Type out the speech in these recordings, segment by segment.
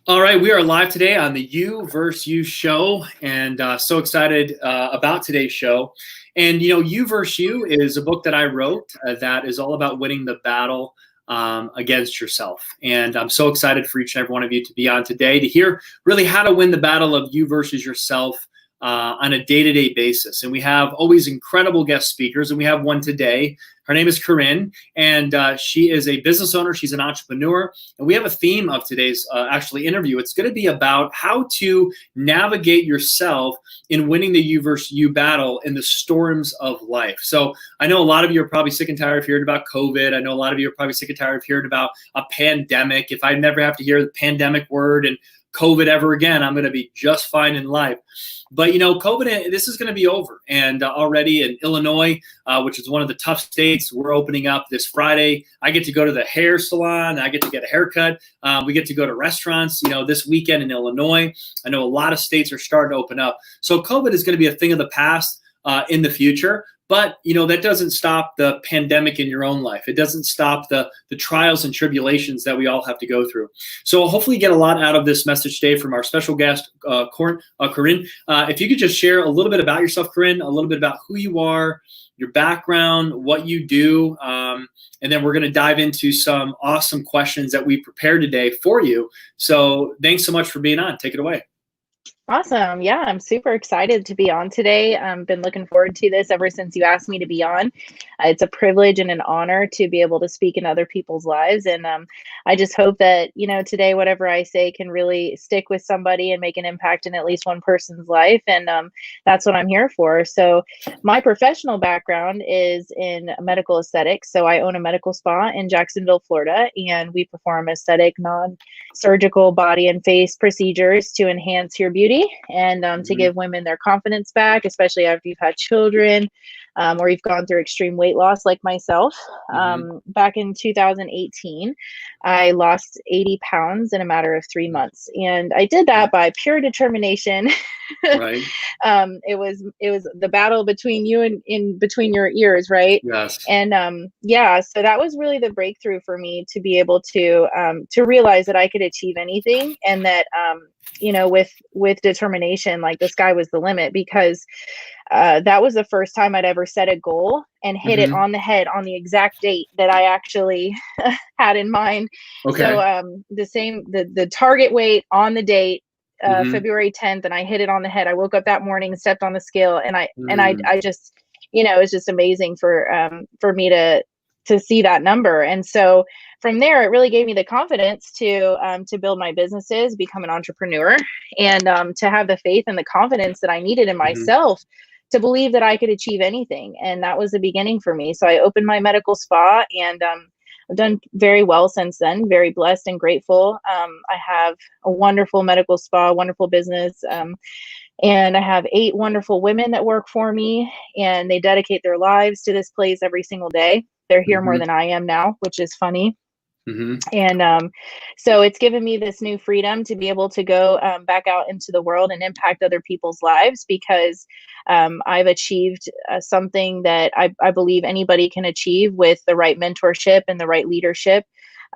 All right, we are live today on the You vs. You show, and so excited about today's show. And You vs. You is a book that I wrote that is all about winning the battle against yourself. And I'm so excited for each and every one of you to be on today to hear really how to win the battle of you versus yourself on a day-to-day basis. And we have always incredible guest speakers, and we have one today. Her name is Corinn, and she is a business owner. She's an entrepreneur, and we have a theme of today's interview. It's going to be about how to navigate yourself in winning the you versus you battle in the storms of life. So I know a lot of you are probably sick and tired of hearing about COVID. I know a lot of you are probably sick and tired of hearing about a pandemic. If I never have to hear the pandemic word and COVID ever again, I'm going to be just fine in life. But COVID, this is going to be over. And already in Illinois, which is one of the tough states, we're opening up this Friday. I get to go to the hair salon. I get to get a haircut. We get to go to restaurants, this weekend in Illinois. I know a lot of states are starting to open up. So COVID is going to be a thing of the past in the future. But, that doesn't stop the pandemic in your own life. It doesn't stop the trials and tribulations that we all have to go through. So hopefully you get a lot out of this message today from our special guest, Corinn. If you could just share a little bit about yourself, Corinn, a little bit about who you are, your background, what you do, and then we're going to dive into some awesome questions that we prepared today for you. So thanks so much for being on. Take it away. Awesome. Yeah, I'm super excited to be on today. I've been looking forward to this ever since you asked me to be on. It's a privilege and an honor to be able to speak in other people's lives. And I just hope that, today, whatever I say can really stick with somebody and make an impact in at least one person's life. And that's what I'm here for. So my professional background is in medical aesthetics. So I own a medical spa in Jacksonville, Florida, and we perform aesthetic, non-surgical body and face procedures to enhance your beauty and to give women their confidence back, especially after you've had children or you've gone through extreme weight loss like myself. Back in 2018, I lost 80 pounds in a matter of 3 months. And I did that by pure determination. Right. It was the battle between you and in between your ears, right? Yes. And so that was really the breakthrough for me to be able to realize that I could achieve anything, and that with determination, like the sky was the limit, because that was the first time I'd ever set a goal and hit it on the head on the exact date that I actually had in mind. Okay. So the target weight on the date, February 10th, and I hit it on the head. I woke up that morning and stepped on the scale, and I just, it was just amazing for me to see that number. And so from there, it really gave me the confidence to build my businesses, become an entrepreneur, and to have the faith and the confidence that I needed in myself to believe that I could achieve anything. And that was the beginning for me. So I opened my medical spa, and I've done very well since then, very blessed and grateful. I have a wonderful medical spa, wonderful business. And I have 8 wonderful women that work for me, and they dedicate their lives to this place every single day. They're here more than I am now, which is funny. And so it's given me this new freedom to be able to go back out into the world and impact other people's lives, because I've achieved something that I believe anybody can achieve with the right mentorship and the right leadership.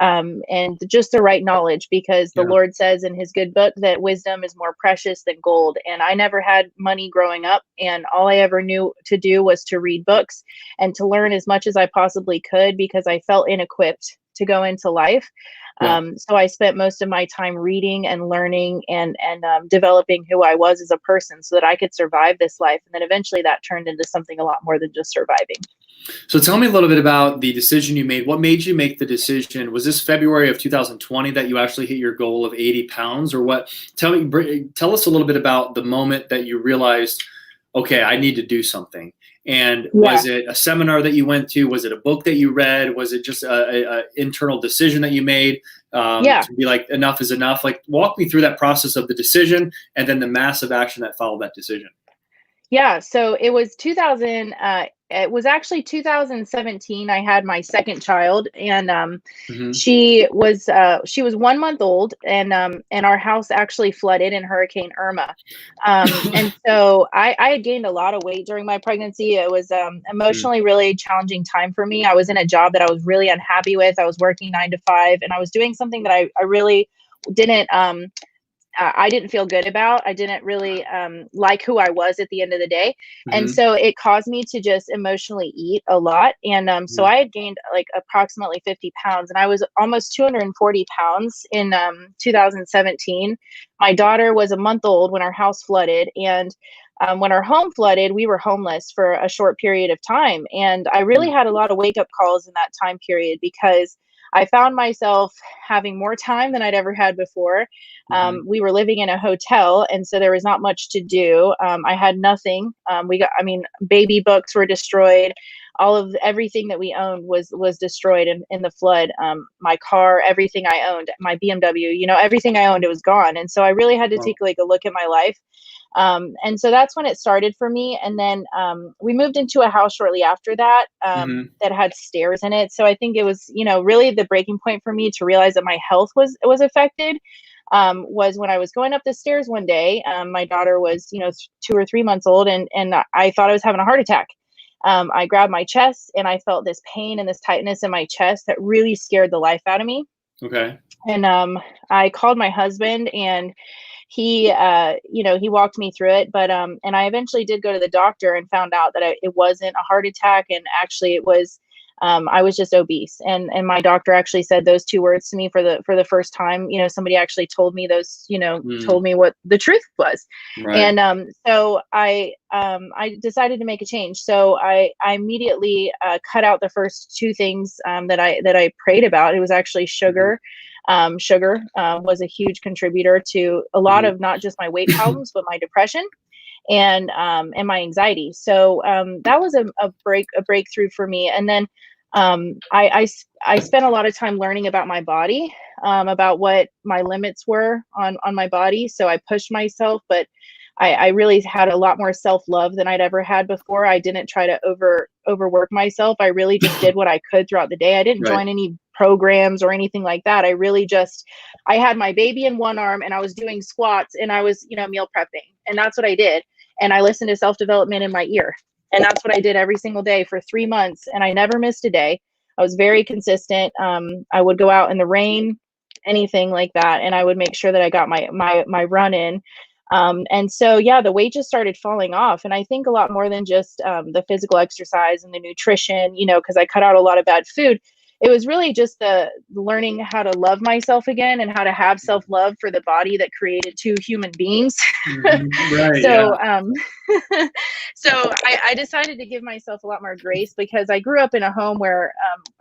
And just the right knowledge, because the Lord says in his good book that wisdom is more precious than gold. And I never had money growing up, and all I ever knew to do was to read books and to learn as much as I possibly could, because I felt inequipped to go into life. So I spent most of my time reading and learning and developing who I was as a person so that I could survive this life. And then eventually that turned into something a lot more than just surviving. So tell me a little bit about the decision you made. What made you make the decision? Was this February of 2020 that you actually hit your goal of 80 pounds, or what? Tell us a little bit about the moment that you realized, okay, I need to do something. And was it a seminar that you went to? Was it a book that you read? Was it just a internal decision that you made to be like, enough is enough? Like, walk me through that process of the decision and then the massive action that followed that decision. Yeah. So it was it was actually 2017. I had my second child, and she was 1 month old, and our house actually flooded in Hurricane Irma. And so I had gained a lot of weight during my pregnancy. It was emotionally really challenging time for me. I was in a job that I was really unhappy with. I was working 9 to 5, and I was doing something that I really didn't I didn't feel good about. I didn't really like who I was at the end of the day. And so it caused me to just emotionally eat a lot. And so I had gained like approximately 50 pounds, and I was almost 240 pounds in 2017. My daughter was a month old when our house flooded. And when our home flooded, we were homeless for a short period of time. And I really had a lot of wake up calls in that time period, because I found myself having more time than I'd ever had before. We were living in a hotel, and so there was not much to do. I had nothing. Baby books were destroyed. Everything that we owned was destroyed in the flood. My car, everything I owned, my BMW, everything I owned, it was gone. And so I really had to take like a look at my life. And so that's when it started for me. And then we moved into a house shortly after that that had stairs in it. So I think it was, really the breaking point for me to realize that my health was affected. Was when I was going up the stairs one day. My daughter was, 2 or 3 months old, and I thought I was having a heart attack. I grabbed my chest, and I felt this pain and this tightness in my chest that really scared the life out of me. Okay. And I called my husband, and he walked me through it. But and I eventually did go to the doctor and found out that it wasn't a heart attack, and actually it was. I was just obese, and my doctor actually said those two words to me for the first time. Somebody actually told me those. Told me what the truth was, right. And so I decided to make a change. So I immediately cut out the first two things that I prayed about. It was actually sugar. Sugar was a huge contributor to a lot of not just my weight problems, but my depression and my anxiety. So that was a breakthrough for me. And then I spent a lot of time learning about my body, about what my limits were on my body. So I pushed myself, but I really had a lot more self-love than I'd ever had before. I didn't try to overwork myself. I really just did what I could throughout the day. I didn't join any programs or anything like that. I had my baby in one arm, and I was doing squats, and I was, meal prepping, and that's what I did. And I listened to self-development in my ear. And that's what I did every single day for 3 months. And I never missed a day. I was very consistent. I would go out in the rain, anything like that. And I would make sure that I got my run in. And so, yeah, the weight just started falling off. And I think a lot more than just the physical exercise and the nutrition, because I cut out a lot of bad food. It was really just the learning how to love myself again, and how to have self-love for the body that created two human beings. Right. So, so I decided to give myself a lot more grace, because I grew up in a home where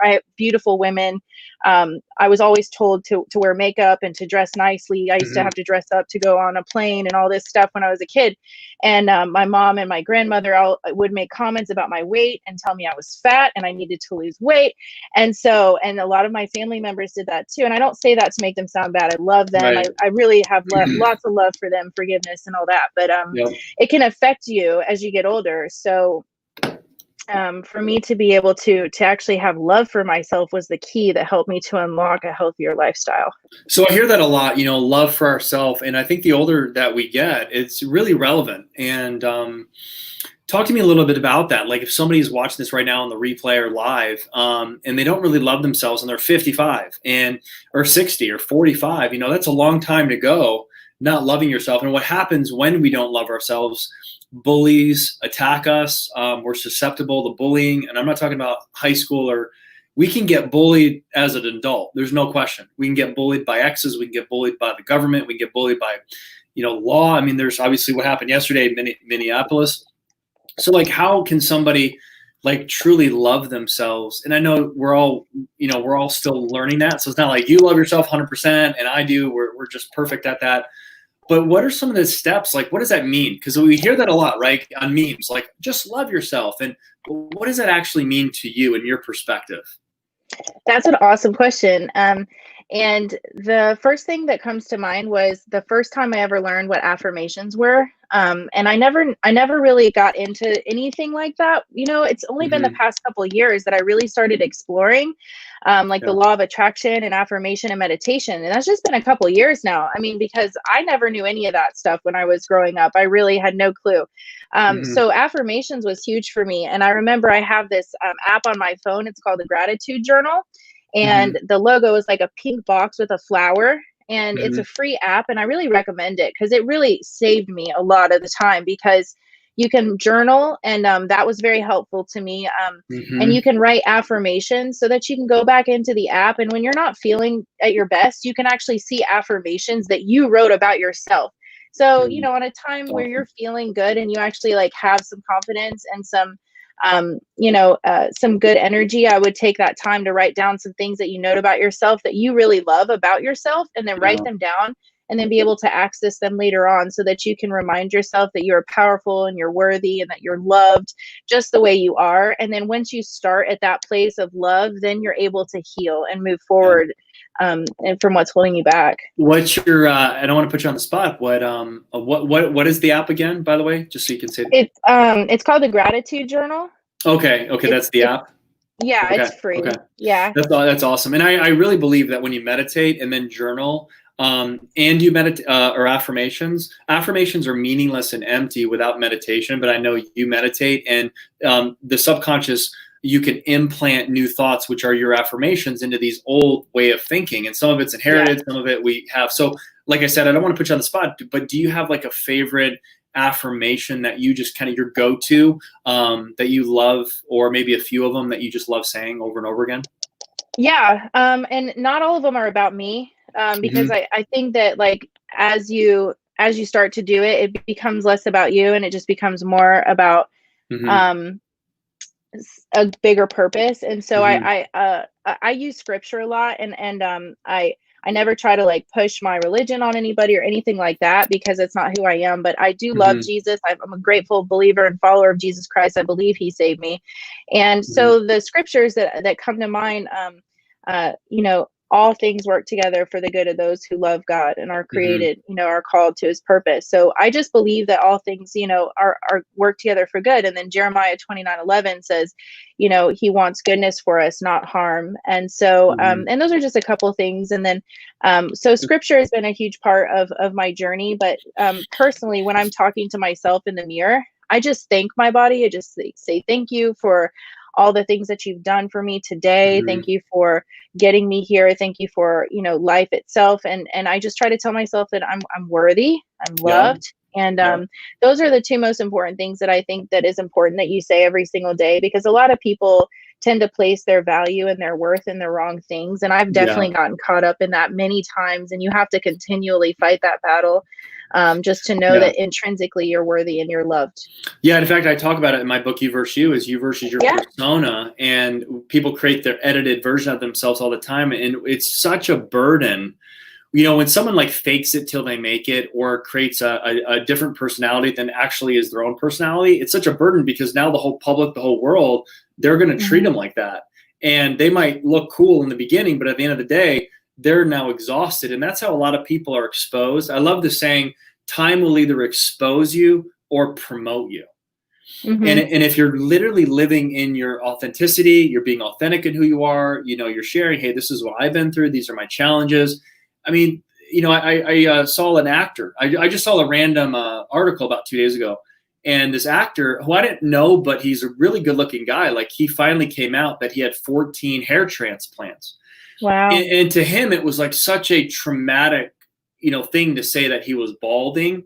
I have beautiful women. I was always told to wear makeup and to dress nicely. I used to have to dress up to go on a plane and all this stuff when I was a kid. And my mom and my grandmother would make comments about my weight and tell me I was fat and I needed to lose weight. And a lot of my family members did that too. And I don't say that to make them sound bad. I love them. Right. I really have lots of love for them, forgiveness and all that. But it can affect you as you get older. So for me to be able to actually have love for myself was the key that helped me to unlock a healthier lifestyle. So I hear that a lot, love for ourselves. And I think the older that we get, it's really relevant. And talk to me a little bit about that. Like if somebody's watching this right now on the replay or live, and they don't really love themselves, and they're 55 or 60 or 45, that's a long time to go not loving yourself. And what happens when we don't love ourselves? Bullies attack us. We're susceptible to bullying. And I'm not talking about high school, or we can get bullied as an adult. There's no question. We can get bullied by exes. We can get bullied by the government. We can get bullied by, law. I mean, there's obviously what happened yesterday in Minneapolis. So like, how can somebody like truly love themselves? And I know we're all still learning that. So it's not like you love yourself 100% and I do. We're just perfect at that. But what are some of the steps? Like, what does that mean? Because we hear that a lot, right? On memes, like just love yourself. And what does that actually mean to you in your perspective? That's an awesome question. And the first thing that comes to mind was the first time I ever learned what affirmations were. And I never really got into anything like that. It's only been the past couple of years that I really started exploring the law of attraction and affirmation and meditation. And that's just been a couple of years now. I mean, because I never knew any of that stuff when I was growing up. I really had no clue. So affirmations was huge for me. And I remember I have this app on my phone. It's called the Gratitude Journal. And the logo is like a pink box with a flower. and it's a free app, and I really recommend it because it really saved me a lot of the time, because you can journal, and that was very helpful to me. And you can write affirmations so that you can go back into the app, and when you're not feeling at your best, you can actually see affirmations that you wrote about yourself. So, you know, on a time where you're feeling good and you actually like have some confidence and some some good energy, I would take that time to write down some things that you note about yourself that you really love about yourself, and then write them down, and then be able to access them later on, so that you can remind yourself that you're powerful and you're worthy and that you're loved just the way you are. And then once you start at that place of love, then you're able to heal and move forward, and from what's holding you back. What's your I don't want to put you on the spot. What is the app again, by the way, just so you can say it? It's called the Gratitude Journal. Okay, that's the app. Yeah, okay. It's free. Okay. Yeah, that's awesome. And I really believe that when you meditate and then journal, and you meditate, or affirmations are meaningless and empty without meditation. But I know you meditate, and the subconscious, you can implant new thoughts, which are your affirmations, into these old way of thinking. And some of it's inherited, some of it we have. So like I said, I don't want to put you on the spot, but do you have like a favorite affirmation that you just kind of your go-to, that you love, or maybe a few of them that you just love saying over and over again? Yeah. And not all of them are about me, because I think that like as you start to do it, it becomes less about you, and it just becomes more about a bigger purpose. And so I use scripture a lot, and I never try to like push my religion on anybody or anything like that, because it's not who I am. But I do love Jesus. I'm a grateful believer and follower of Jesus Christ. I believe he saved me. And so the scriptures that come to mind, all things work together for the good of those who love God and are created, are called to his purpose. So I just believe that all things, are work together for good. And then Jeremiah 29:11 says, he wants goodness for us, not harm. And so, and those are just a couple things. And then, so scripture has been a huge part of my journey. But personally, when I'm talking to myself in the mirror, I just thank my body. I just say, thank you for all the things that you've done for me today. Thank you for getting me here. Thank you for, life itself. And I just try to tell myself that I'm worthy, I'm loved. And those are the two most important things that I think that is important that you say every single day, because a lot of people tend to place their value and their worth in the wrong things. And I've definitely gotten caught up in that many times. And you have to continually fight that battle, just to know that intrinsically you're worthy and you're loved. Yeah. In fact, I talk about it in my book, You versus You, is you versus your persona, and people create their edited version of themselves all the time. And it's such a burden. When someone like fakes it till they make it, or creates a different personality than actually is their own personality, it's such a burden, because now the whole public, the whole world, they're going to treat them like that. And they might look cool in the beginning, but at the end of the day, they're now exhausted. And that's how a lot of people are exposed. I love the saying, time will either expose you or promote you. And if you're literally living in your authenticity, you're being authentic in who you are, you're sharing, hey, this is what I've been through, these are my challenges. I mean, I saw an actor. I just saw a random article about 2 days ago. And this actor, who I didn't know, but he's a really good looking guy. Like, he finally came out that he had 14 hair transplants. Wow. And to him, it was like such a traumatic, thing to say that he was balding.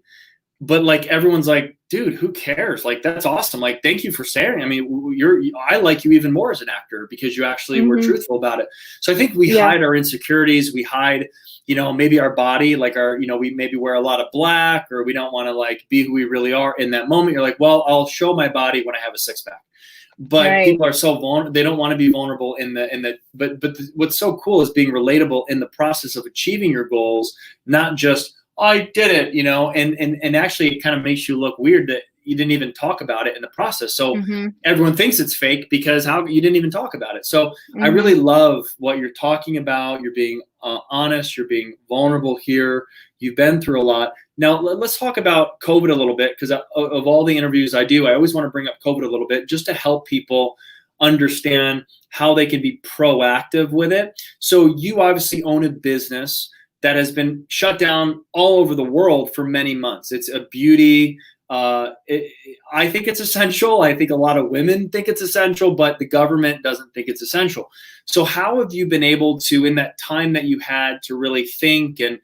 But like, everyone's like, dude, who cares? Like, that's awesome. Like, thank you for sharing. I mean, I like you even more as an actor, because you actually were truthful about it. So I think we hide our insecurities. We hide, maybe our body, like we maybe wear a lot of black, or we don't want to like be who we really are in that moment. You're like, well, I'll show my body when I have a six pack. But people are so vulnerable. They don't want to be vulnerable but what's so cool is being relatable in the process of achieving your goals, not just, I did it, and actually it kind of makes you look weird that you didn't even talk about it in the process. So everyone thinks it's fake because you didn't even talk about it. So I really love what you're talking about. You're being honest. You're being vulnerable here. You've been through a lot. Now let's talk about COVID a little bit, because of all the interviews I do, I always want to bring up COVID a little bit, just to help people understand how they can be proactive with it. So you obviously own a business that has been shut down all over the world for many months. It's a beauty I think it's essential. I think a lot of women think it's essential, but the government doesn't think it's essential. So how have you been able to, in that time that you had to really think and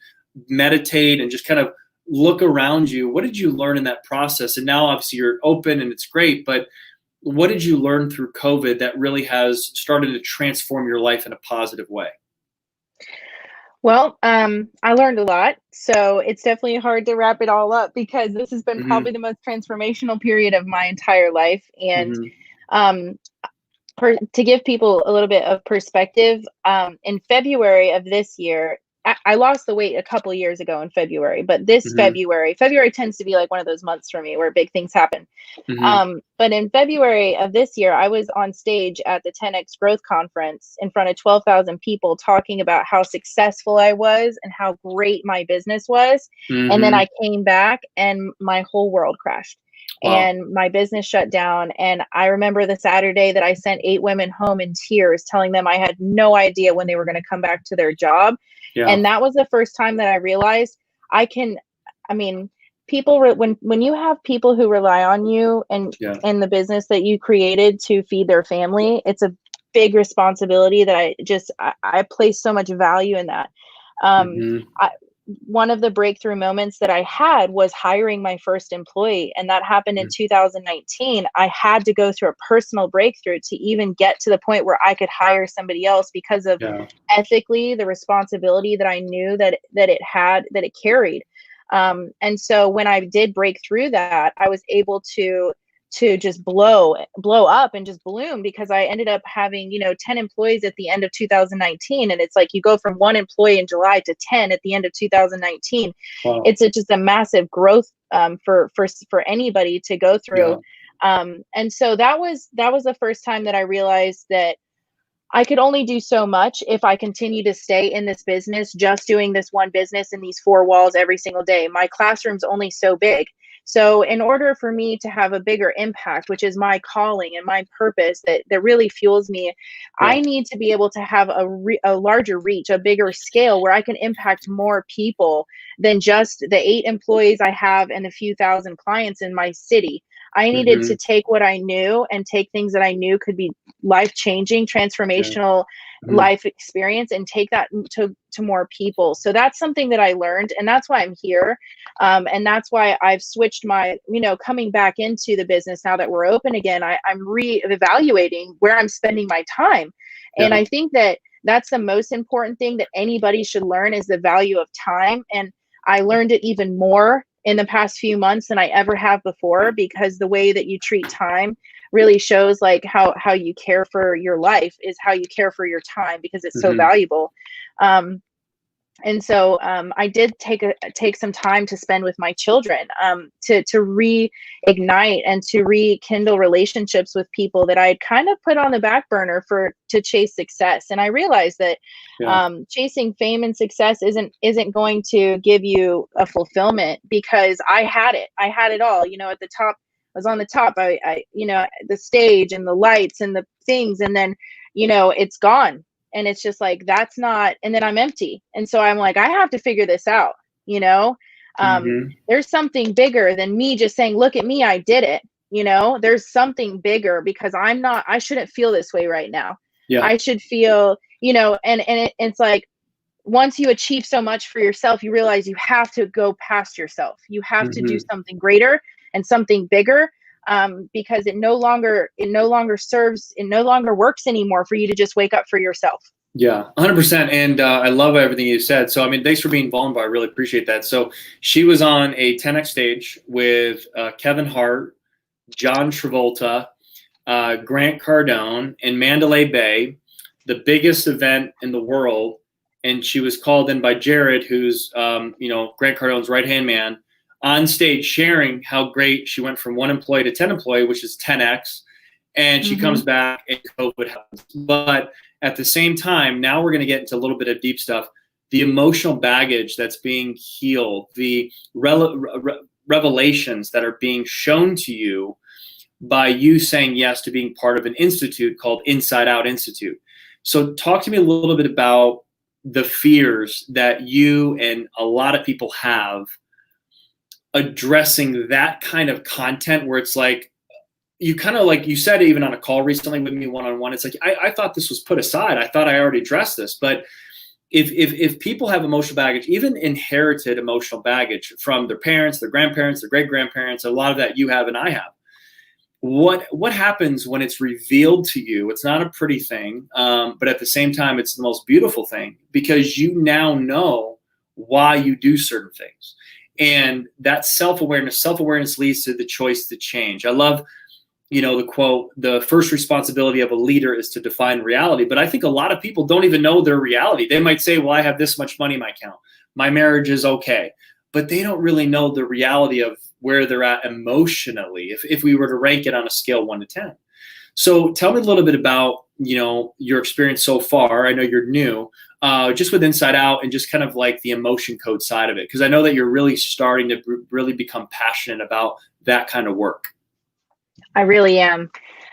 meditate and just kind of look around you, what did you learn in that process? And now obviously you're open and it's great, but what did you learn through COVID that really has started to transform your life in a positive way? Well, I learned a lot. So it's definitely hard to wrap it all up because this has been Mm-hmm. probably the most transformational period of my entire life. And Mm-hmm. um, to give people a little bit of perspective, in February of this year, I lost the weight a couple years ago in February, but this Mm-hmm. February tends to be like one of those months for me where big things happen. Mm-hmm. But in February of this year, I was on stage at the 10X Growth Conference in front of 12,000 people talking about how successful I was and how great my business was. And then Mm-hmm. I came back and my whole world crashed. Wow. And my business shut down. And I remember the Saturday that I sent 8 women home in tears, telling them I had no idea when they were going to come back to their job. Yeah. And that was the first time that I realized I mean, people, when you have people who rely on you and the business that you created to feed their family, it's a big responsibility that I place so much value in that. Mm-hmm. One of the breakthrough moments that I had was hiring my first employee, and that happened in 2019. I had to go through a personal breakthrough to even get to the point where I could hire somebody else because of ethically the responsibility that I knew that it carried. And so when I did break through that, I was able to just blow up and just bloom, because I ended up having, 10 employees at the end of 2019. And it's like you go from 1 employee in July to 10 at the end of 2019. Wow. It's just a massive growth for anybody to go through. And so that was the first time that I realized that I could only do so much if I continue to stay in this business, just doing this one business in these 4 walls every single day. My classroom's only so big. So in order for me to have a bigger impact, which is my calling and my purpose that really fuels me, I need to be able to have a larger reach, a bigger scale where I can impact more people than just the 8 employees I have and the few thousand clients in my city. I needed to take what I knew and take things that I knew could be life-changing, transformational life experience, and take that to more people. So that's something that I learned, and that's why I'm here. And that's why I've switched my, coming back into the business now that we're open again. I'm re-evaluating where I'm spending my time. And I think that that's the most important thing that anybody should learn, is the value of time. And I learned it even more in the past few months than I ever have before, because the way that you treat time really shows like how you care for your life is how you care for your time, because it's so valuable. And so I did take some time to spend with my children, to reignite and to rekindle relationships with people that I had kind of put on the back burner to chase success. And I realized that chasing fame and success isn't going to give you a fulfillment, because I had it all. At the top, I was on the top. I the stage and the lights and the things, and then it's gone. And it's just like, that's not, and then I'm empty. And so I'm like, I have to figure this out. There's something bigger than me just saying, look at me, I did it. There's something bigger, because I shouldn't feel this way right now. I should feel, it's like, once you achieve so much for yourself, you realize you have to go past yourself. You have to do something greater and something bigger. Because it no longer works anymore for you to just wake up for yourself. Yeah, 100%. And I love everything you said. So, I mean, thanks for being vulnerable. I really appreciate that. So she was on a 10X stage with Kevin Hart, John Travolta, Grant Cardone in Mandalay Bay, the biggest event in the world. And she was called in by Jared, who's, Grant Cardone's right-hand man, on stage sharing how great she went from 1 employee to 10 employee, which is 10X. And she comes back and COVID happens. But at the same time, now we're going to get into a little bit of deep stuff, the emotional baggage that's being healed, the revelations that are being shown to you by you saying yes to being part of an institute called Inside Out Institute. So talk to me a little bit about the fears that you and a lot of people have addressing that kind of content where it's like, you kind of like you said, even on a call recently with me one-on-one, it's like, I thought this was put aside. I thought I already addressed this. But if people have emotional baggage, even inherited emotional baggage from their parents, their grandparents, their great-grandparents, a lot of that you have and I have, what happens when it's revealed to you? It's not a pretty thing, but at the same time, it's the most beautiful thing, because you now know why you do certain things. And that self-awareness leads to the choice to change. I love, the quote, the first responsibility of a leader is to define reality. But I think a lot of people don't even know their reality. They might say, well, I have this much money in my account, my marriage is okay. But they don't really know the reality of where they're at emotionally, if we were to rank it on a scale 1 to 10. So tell me a little bit about, your experience so far. I know you're new, just with Inside Out and just kind of like the emotion code side of it, because I know that you're really starting to really become passionate about that kind of work. I really am.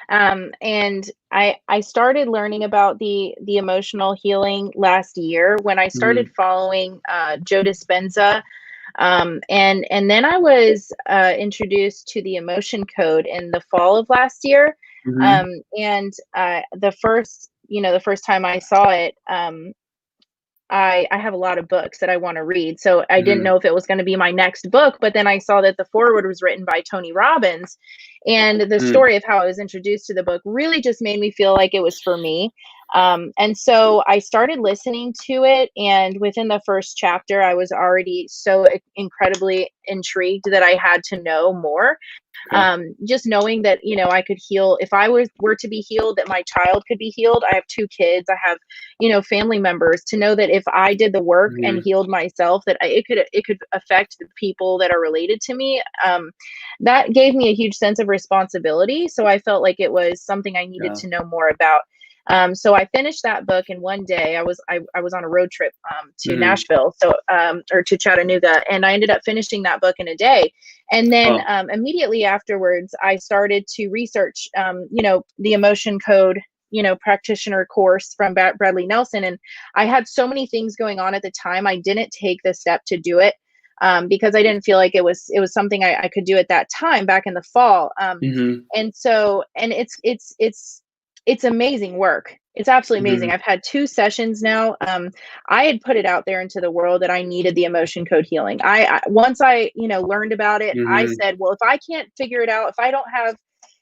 And I started learning about the emotional healing last year when I started following Joe Dispenza. And then I was introduced to the emotion code in the fall of last year. And the first time I saw it, I have a lot of books that I want to read. So I didn't know if it was going to be my next book, but then I saw that the foreword was written by Tony Robbins. And the story of how I was introduced to the book really just made me feel like it was for me. And so I started listening to it. And within the first chapter, I was already so incredibly intrigued that I had to know more. Just knowing that, I could heal. If I were to be healed, that my child could be healed. I have 2 kids. I have, family members, to know that if I did the work and healed myself, that it could affect the people that are related to me. That gave me a huge sense of responsibility. So I felt like it was something I needed to know more about. So I finished that book in one day. I was on a road trip to Nashville, or to Chattanooga, and I ended up finishing that book in a day. And then immediately afterwards, I started to research, the emotion code, practitioner course from Bradley Nelson. And I had so many things going on at the time. I didn't take the step to do it. Because I didn't feel like it was something I could do at that time back in the fall. And it's amazing work. It's absolutely amazing. I've had 2 sessions now. I had put it out there into the world that I needed the emotion code healing. Once I learned about it, I said, well, if I can't figure it out, if I don't have,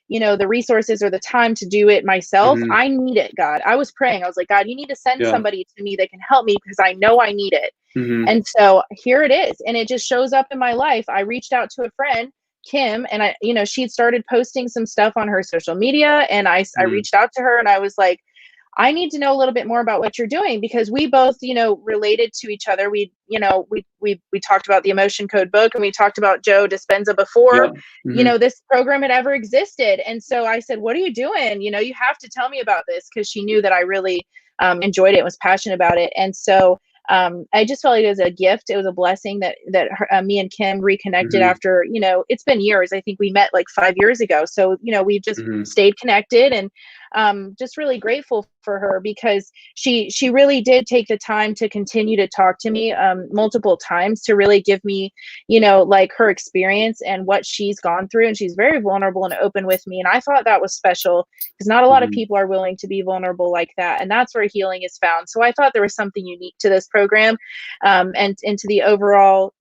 the resources or the time to do it myself, I need it, God. I was praying. I was like, God, you need to send somebody to me that can help me, because I know I need it. And so here it is. And it just shows up in my life. I reached out to a friend, Kim, and she'd started posting some stuff on her social media, and I reached out to her, and I was like, I need to know a little bit more about what you're doing, because we both, related to each other. We talked about the emotion code book, and we talked about Joe Dispenza before, this program had ever existed. And so I said, what are you doing? You have to tell me about this, because she knew that I really enjoyed it and was passionate about it. And so I just felt like it was a gift. It was a blessing that me and Kim reconnected after, it's been years. I think we met like 5 years ago. So, we've just stayed connected, and just really grateful for her, because she really did take the time to continue to talk to me multiple times, to really give me, like her experience and what she's gone through. And she's very vulnerable and open with me. And I thought that was special, because not a lot of people are willing to be vulnerable like that. And that's where healing is found. So I thought there was something unique to this program, and into the overall,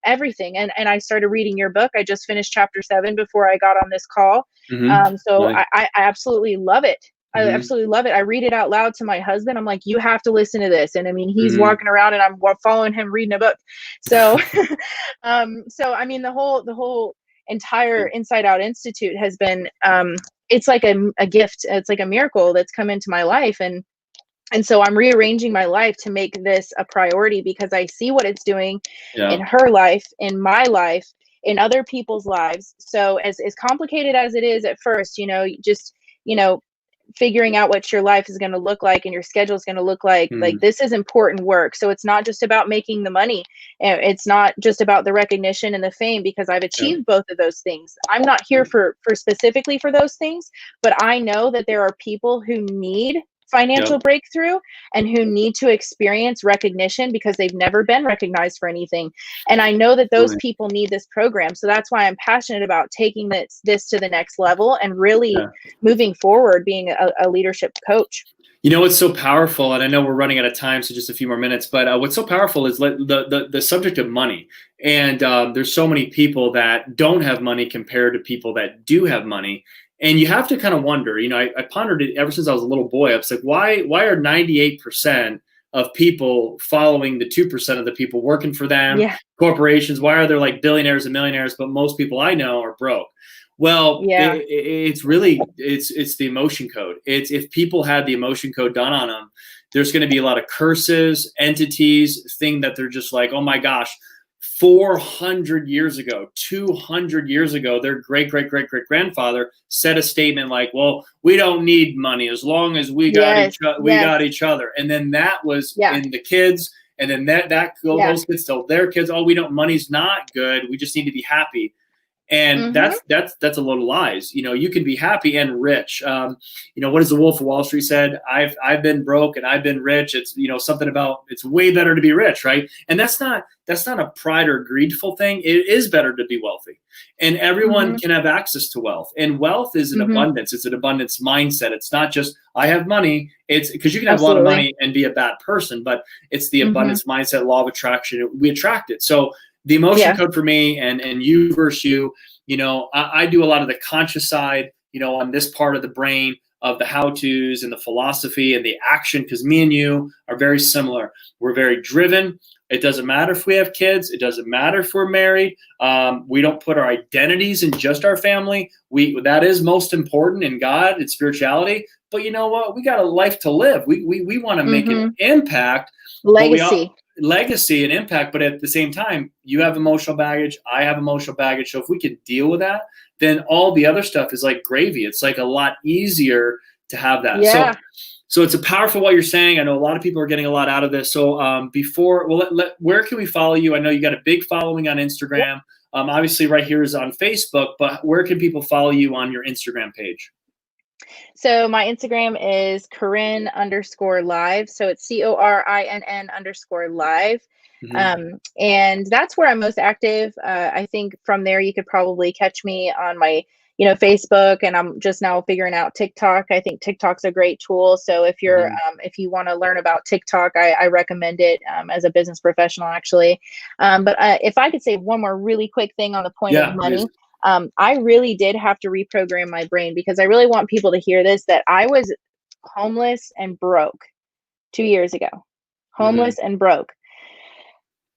everything. And I started reading your book. I just finished chapter 7 before I got on this call. So nice. I absolutely love it. I absolutely love it. I read it out loud to my husband. I'm like, you have to listen to this. And I mean, he's walking around and I'm following him reading a book. So, so I mean, the whole entire Inside Out Institute has been, it's like a gift. It's like a miracle that's come into my life. And so I'm rearranging my life to make this a priority, because I see what it's doing in her life, in my life, in other people's lives. So as complicated as it is at first, just, figuring out what your life is going to look like and your schedule is going to look like this is important work. So it's not just about making the money. It's not just about the recognition and the fame, because I've achieved both of those things. I'm not here for specifically for those things, but I know that there are people who need financial breakthrough and who need to experience recognition because they've never been recognized for anything. And I know that those people need this program. So that's why I'm passionate about taking this to the next level and really moving forward, being a leadership coach. You know what's so powerful, and I know we're running out of time, so just a few more minutes, but what's so powerful is the subject of money. And there's so many people that don't have money compared to people that do have money. And you have to kind of wonder, you know, I pondered it ever since I was a little boy. I was like, why are 98% of people following the 2% of the people working for them, corporations? Why are there like billionaires and millionaires, but most people I know are broke? Well, it's really, it's the emotion code. It's if people had the emotion code done on them, there's going to be a lot of curses, entities, thing that they're just like, oh my gosh, 400 years ago, 200 years ago, their great-great-great-great-grandfather said a statement like, well, we don't need money as long as we got each other. And then that was in the kids. And then those kids tell their kids, oh, money's not good. We just need to be happy. And that's a load of lies. You know, you can be happy and rich. You know, what does the Wolf of Wall Street said? I've been broke and I've been rich. It's, you know, something about it's way better to be rich, right? And that's not a pride or greedful thing. It is better to be wealthy, and everyone can have access to wealth. And wealth is an abundance. It's an abundance mindset. It's not just I have money. It's because you can have a lot of money and be a bad person, but it's the abundance mindset, law of attraction. We attract it. So the emotion code for me and you versus you, you know, I do a lot of the conscious side, you know, on this part of the brain of the how-tos and the philosophy and the action, because me and you are very similar. We're very driven. It doesn't matter if we have kids. It doesn't matter if we're married. We don't put our identities in just our family. That is most important in God and spirituality. But you know what? We got a life to live. We want to make an impact. Legacy and impact, but at the same time, you have emotional baggage, I have emotional baggage. So if we can deal with that, then all the other stuff is like gravy. It's like a lot easier to have that. Yeah. So it's a powerful what you're saying. I know a lot of people are getting a lot out of this. So where can we follow you? I know you got a big following on Instagram. Obviously right here is on Facebook, but where can people follow you on your Instagram page? So my Instagram is Corinn_live. So it's CORINN_live. And that's where I'm most active. I think from there you could probably catch me on my, you know, Facebook, and I'm just now figuring out TikTok. I think TikTok's a great tool. So if you're, if you want to learn about TikTok, I recommend it as a business professional, actually. But if I could say one more really quick thing on the point of money. Please. I really did have to reprogram my brain, because I really want people to hear this, that I was homeless and broke 2 years ago. Homeless and broke.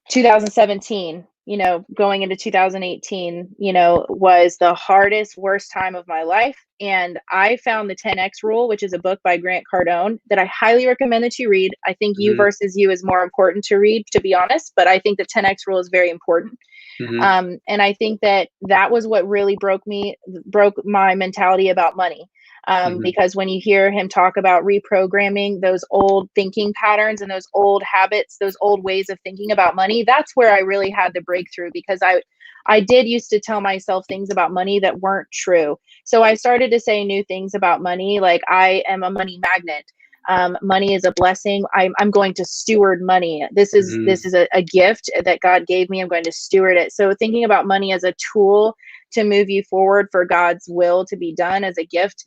2017, you know, going into 2018, you know, was the hardest, worst time of my life. And I found the 10X rule, which is a book by Grant Cardone that I highly recommend that you read. I think You versus You is more important to read, to be honest, but I think the 10X rule is very important. And I think that was what really broke my mentality about money. Because when you hear him talk about reprogramming those old thinking patterns and those old habits, those old ways of thinking about money, that's where I really had the breakthrough, because I did used to tell myself things about money that weren't true. So I started to say new things about money, like I am a money magnet. Money is a blessing. I'm going to steward money. This is a gift that God gave me. I'm going to steward it. So thinking about money as a tool to move you forward for God's will to be done as a gift,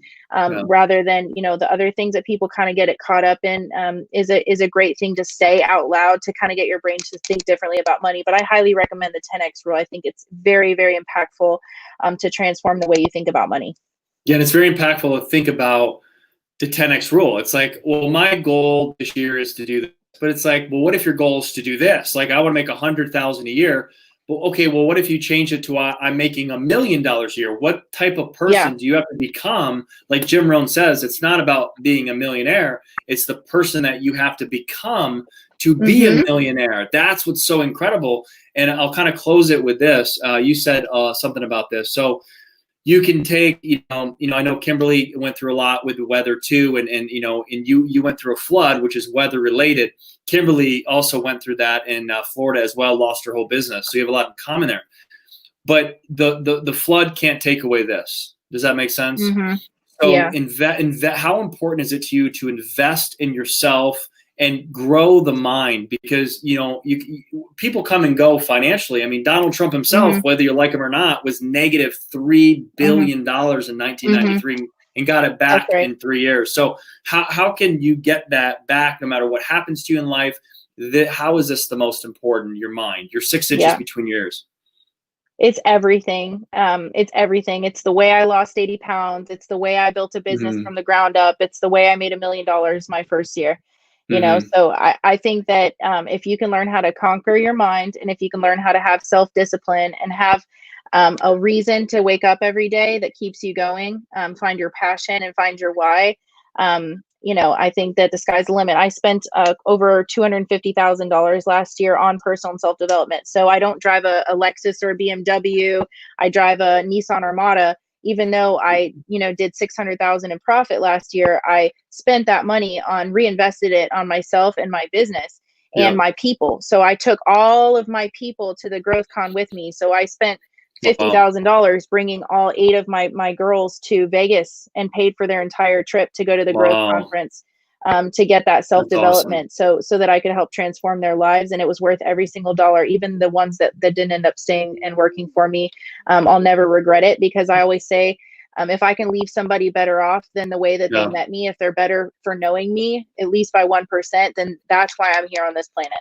rather than, you know, the other things that people kind of get it caught up in, is a great thing to say out loud to kind of get your brain to think differently about money. But I highly recommend the 10X rule. I think it's very, very impactful to transform the way you think about money. Yeah, and it's very impactful to think about the 10X rule. It's like, well, my goal this year is to do this, but it's like, well, what if your goal is to do this? Like, I want to make $100,000 a year. Well, okay, well, what if you change it to I'm making $1 million a year? What type of person do you have to become? Like Jim Rohn says, it's not about being a millionaire. It's the person that you have to become to be a millionaire. That's what's so incredible. And I'll kind of close it with this. You said something about this. So you can take, you know, I know Kimberly went through a lot with the weather too. And you went through a flood, which is weather related. Kimberly also went through that in Florida as well, lost her whole business. So you have a lot in common there. But the flood can't take away this. Does that make sense? So how important is it to you to invest in yourself and grow the mind? Because, people come and go financially. I mean, Donald Trump himself, whether you like him or not, was negative $3 billion in 1993 and got it back in 3 years. So how can you get that back no matter what happens to you in life? How is this the most important? Your mind, your 6 inches between your ears. It's everything. It's everything. It's the way I lost 80 pounds. It's the way I built a business from the ground up. It's the way I made $1 million my first year. So I think that if you can learn how to conquer your mind, and if you can learn how to have self-discipline and have a reason to wake up every day that keeps you going, find your passion and find your why. I think that the sky's the limit. I spent over $250,000 last year on personal and self-development. So I don't drive a Lexus or a BMW. I drive a Nissan Armada. Even though I, did 600,000 in profit last year, I spent that money reinvested it on myself and my business and my people. So I took all of my people to the Growth Con with me. So I spent $50,000 bringing all 8 of my girls to Vegas and paid for their entire trip to go to the Growth Conference to get that self-development. So that I could help transform their lives. And it was worth every single dollar, even the ones that didn't end up staying and working for me. I'll never regret it, because I always say, if I can leave somebody better off than the way that they met me, if they're better for knowing me, at least by 1%, then that's why I'm here on this planet.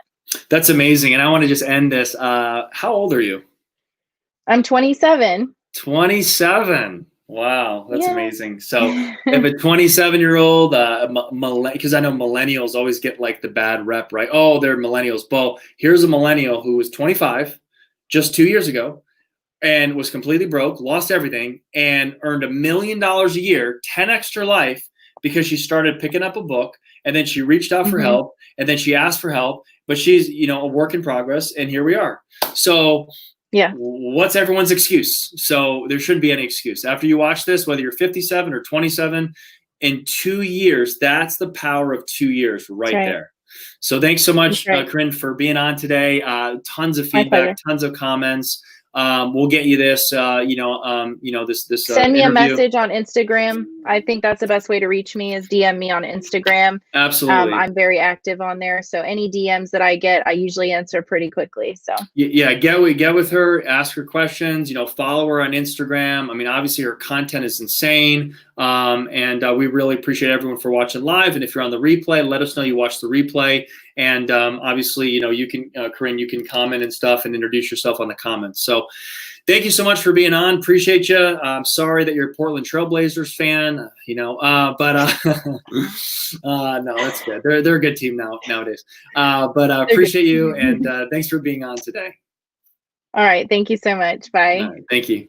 That's amazing. And I want to just end this. How old are you? I'm 27. 27. Wow, that's amazing. So if a 27-year-old, because I know millennials always get like the bad rep, right? Oh, they're millennials. Well, here's a millennial who was 25 just 2 years ago and was completely broke, lost everything, and earned $1 million a year, 10x her life, because she started picking up a book, and then she reached out for help, and then she asked for help, but she's, a work in progress, and here we are. So what's everyone's excuse? So there shouldn't be any excuse. After you watch this, whether you're 57 or 27, in 2 years, that's the power of 2 years right there. So thanks so much, Corinn, for being on today. Tons of feedback, tons of comments. We'll get you this, this send me interview. A message on Instagram. I think that's the best way to reach me, is DM me on Instagram. Absolutely. I'm very active on there. So any DMs that I get, I usually answer pretty quickly. So get with her, ask her questions, follow her on Instagram. I mean, obviously her content is insane. And we really appreciate everyone for watching live. And if you're on the replay, let us know you watched the replay. And obviously, you can, Corinn, you can comment and stuff and introduce yourself on the comments. So thank you so much for being on. Appreciate you. I'm sorry that you're a Portland Trailblazers fan, but no, that's good. They're a good team nowadays. But appreciate you. And thanks for being on today. All right. Thank you so much. Bye. All right, thank you.